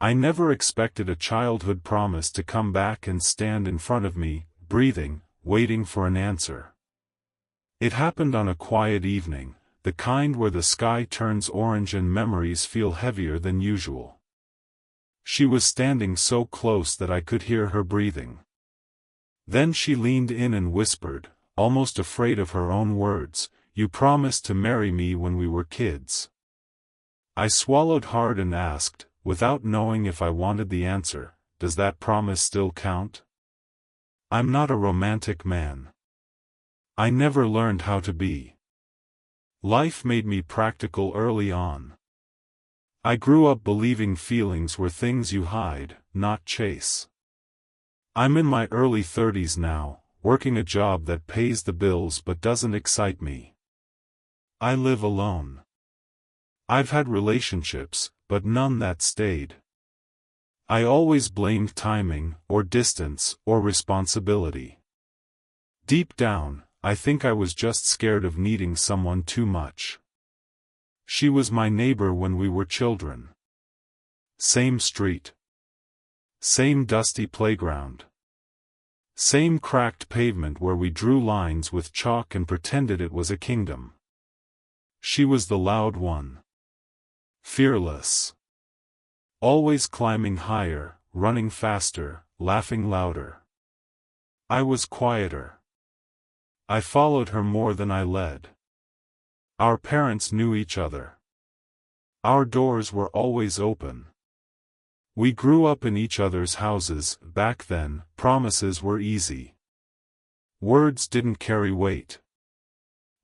I never expected a childhood promise to come back and stand in front of me, breathing, waiting for an answer. It happened on a quiet evening, the kind where the sky turns orange and memories feel heavier than usual. She was standing so close that I could hear her breathing. Then she leaned in and whispered, almost afraid of her own words, "You promised to marry me when we were kids." I swallowed hard and asked, without knowing if I wanted the answer, "Does that promise still count?" I'm not a romantic man. I never learned how to be. Life made me practical early on. I grew up believing feelings were things you hide, not chase. I'm in my early 30s now, working a job that pays the bills but doesn't excite me. I live alone. I've had relationships, but none that stayed. I always blamed timing, or distance, or responsibility. Deep down, I think I was just scared of needing someone too much. She was my neighbor when we were children. Same street. Same dusty playground. Same cracked pavement where we drew lines with chalk and pretended it was a kingdom. She was the loud one. Fearless. Always climbing higher, running faster, laughing louder. I was quieter. I followed her more than I led. Our parents knew each other. Our doors were always open. We grew up in each other's houses. Back then, promises were easy. Words didn't carry weight.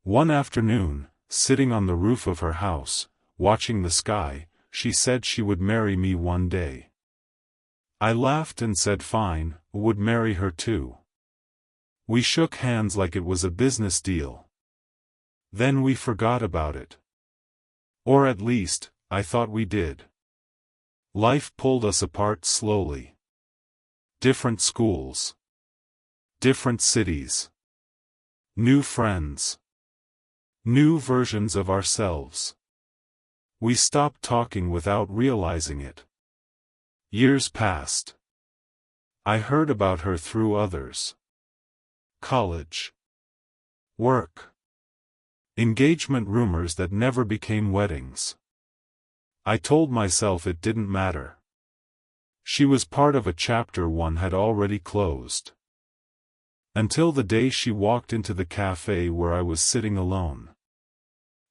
One afternoon, sitting on the roof of her house, watching the sky, she said she would marry me one day. I laughed and said fine, would marry her too. We shook hands like it was a business deal. Then we forgot about it. Or at least, I thought we did. Life pulled us apart slowly. Different schools. Different cities. New friends. New versions of ourselves. We stopped talking without realizing it. Years passed. I heard about her through others. College. Work. Engagement rumors that never became weddings. I told myself it didn't matter. She was part of a chapter one had already closed. Until the day she walked into the cafe where I was sitting alone.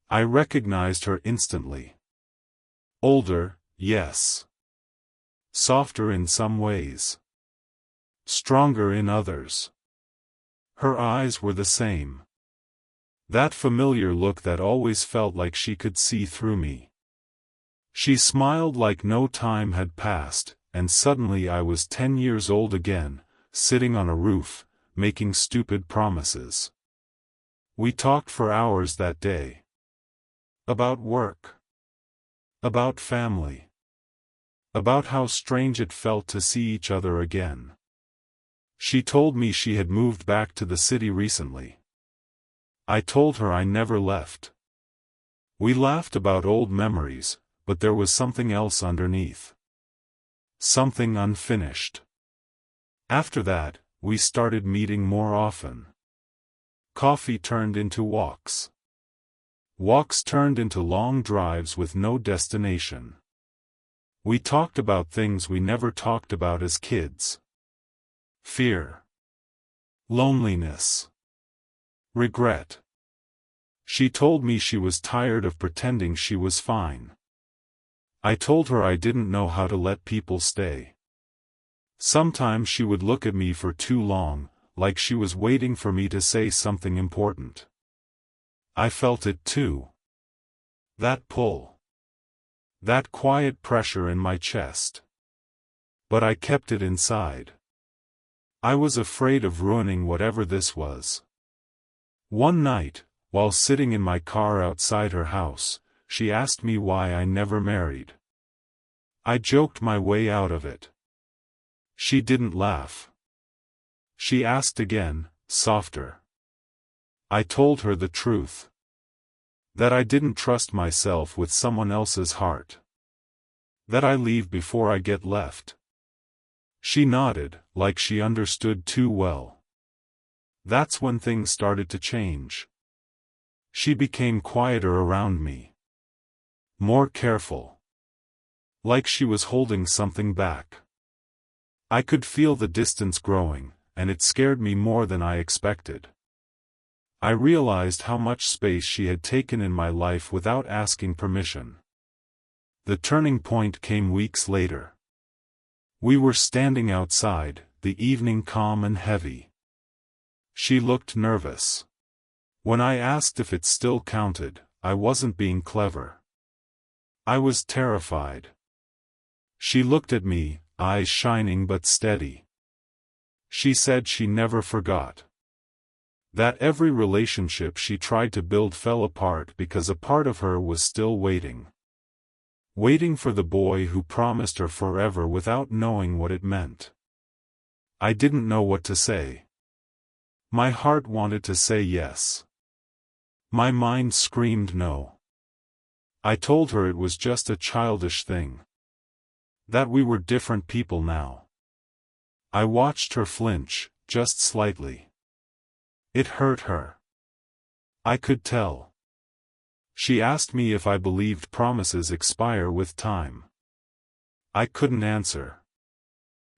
I recognized her instantly. Older, yes. Softer in some ways. Stronger in others. Her eyes were the same. That familiar look that always felt like she could see through me. She smiled like no time had passed, and suddenly I was 10 years old again, sitting on a roof, making stupid promises. We talked for hours that day. About work. About family. About how strange it felt to see each other again. She told me she had moved back to the city recently. I told her I never left. We laughed about old memories, but there was something else underneath. Something unfinished. After that, we started meeting more often. Coffee turned into walks. Walks turned into long drives with no destination. We talked about things we never talked about as kids. Fear. Loneliness. Regret. She told me she was tired of pretending she was fine. I told her I didn't know how to let people stay. Sometimes she would look at me for too long, like she was waiting for me to say something important. I felt it too. That pull. That quiet pressure in my chest. But I kept it inside. I was afraid of ruining whatever this was. One night, while sitting in my car outside her house, she asked me why I never married. I joked my way out of it. She didn't laugh. She asked again, softer. I told her the truth. That I didn't trust myself with someone else's heart. That I leave before I get left. She nodded, like she understood too well. That's when things started to change. She became quieter around me. More careful. Like she was holding something back. I could feel the distance growing, and it scared me more than I expected. I realized how much space she had taken in my life without asking permission. The turning point came weeks later. We were standing outside, the evening calm and heavy. She looked nervous. When I asked if it still counted, I wasn't being clever. I was terrified. She looked at me, eyes shining but steady. She said she never forgot. That every relationship she tried to build fell apart because a part of her was still waiting. Waiting for the boy who promised her forever without knowing what it meant. I didn't know what to say. My heart wanted to say yes. My mind screamed no. I told her it was just a childish thing. That we were different people now. I watched her flinch, just slightly. It hurt her. I could tell. She asked me if I believed promises expire with time. I couldn't answer.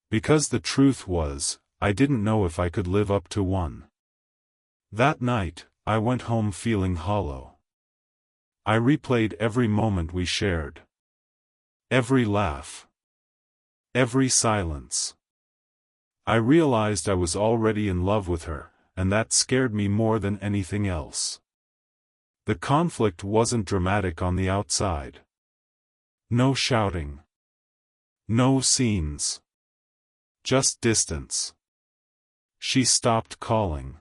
Because the truth was, I didn't know if I could live up to one. That night, I went home feeling hollow. I replayed every moment we shared. Every laugh. Every silence. I realized I was already in love with her, and that scared me more than anything else. The conflict wasn't dramatic on the outside. No shouting. No scenes. Just distance. She stopped calling.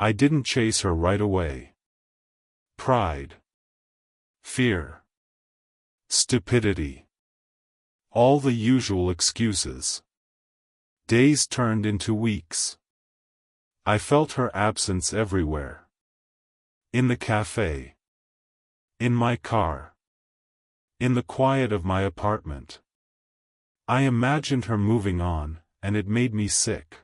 I didn't chase her right away. Pride. Fear. Stupidity. All the usual excuses. Days turned into weeks. I felt her absence everywhere. In the cafe. In my car. In the quiet of my apartment. I imagined her moving on, and it made me sick.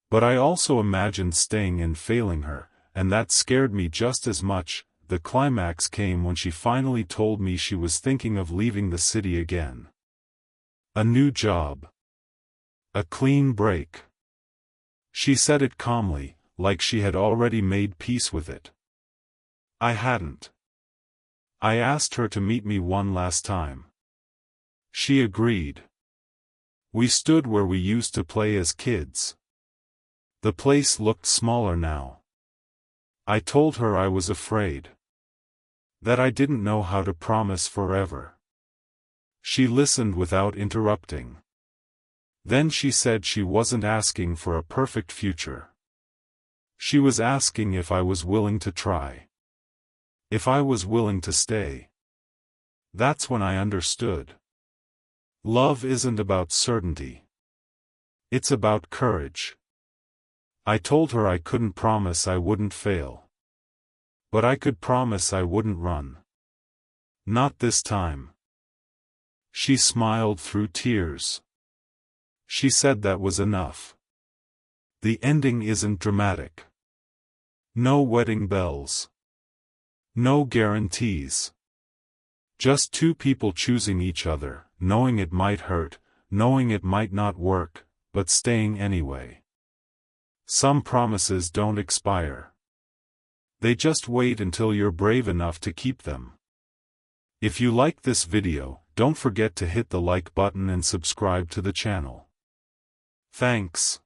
But I also imagined staying and failing her, and that scared me just as much. The climax came when she finally told me she was thinking of leaving the city again. A new job. A clean break. She said it calmly, like she had already made peace with it. I hadn't. I asked her to meet me one last time. She agreed. We stood where we used to play as kids. The place looked smaller now. I told her I was afraid. That I didn't know how to promise forever. She listened without interrupting. Then she said she wasn't asking for a perfect future. She was asking if I was willing to try. If I was willing to stay. That's when I understood. Love isn't about certainty. It's about courage. I told her I couldn't promise I wouldn't fail. But I could promise I wouldn't run. Not this time. She smiled through tears. She said that was enough. The ending isn't dramatic. No wedding bells. No guarantees. Just two people choosing each other, knowing it might hurt, knowing it might not work, but staying anyway. Some promises don't expire. They just wait until you're brave enough to keep them. If you liked this video, don't forget to hit the like button and subscribe to the channel. Thanks.